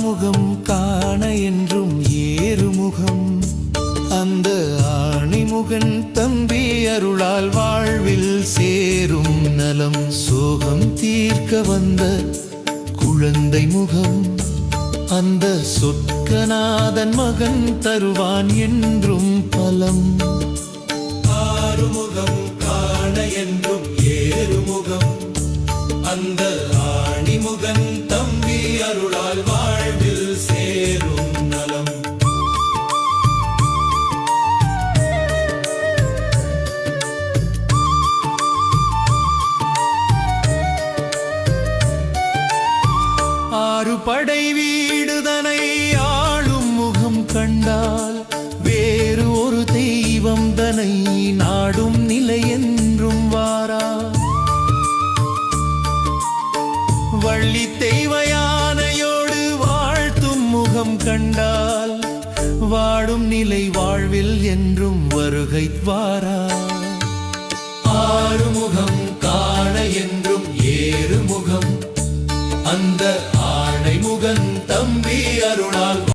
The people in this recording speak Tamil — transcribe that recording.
ஆறுமுகம் காண என்றும் ஏறுமுகம் அந்த ஆணிமுகன் தம்பி அருளால் வாழ்வில் சேரும் நலம் சோகம் தீர்க்க வந்த குழந்தை முகம் அந்த சொற்கநாதன் மகன் தருவான் என்றும் பலம். ஆறுமுகம் காண என்றும் ஏறுமுகம் அந்த ஆணிமுகன் தம்பி அருளால் வாழ்வில் சேரும் நலம். ஆறு படை வீடுதனை ஆளும் முகம் கண்டால் வேறு ஒரு தெய்வம் தனை நாடும் நிலை என்றும் வாரா. வள்ளி தெய்வ யானையோடு வாழ்த்தும் முகம் கண்டால் வாடும் நிலை வாழ்வில் என்றும் வருகை வாரா. ஆறுமுகம் காண என்றும் ஏறுமுகம் அந்த ஆணைமுகன் தம்பி அருளால்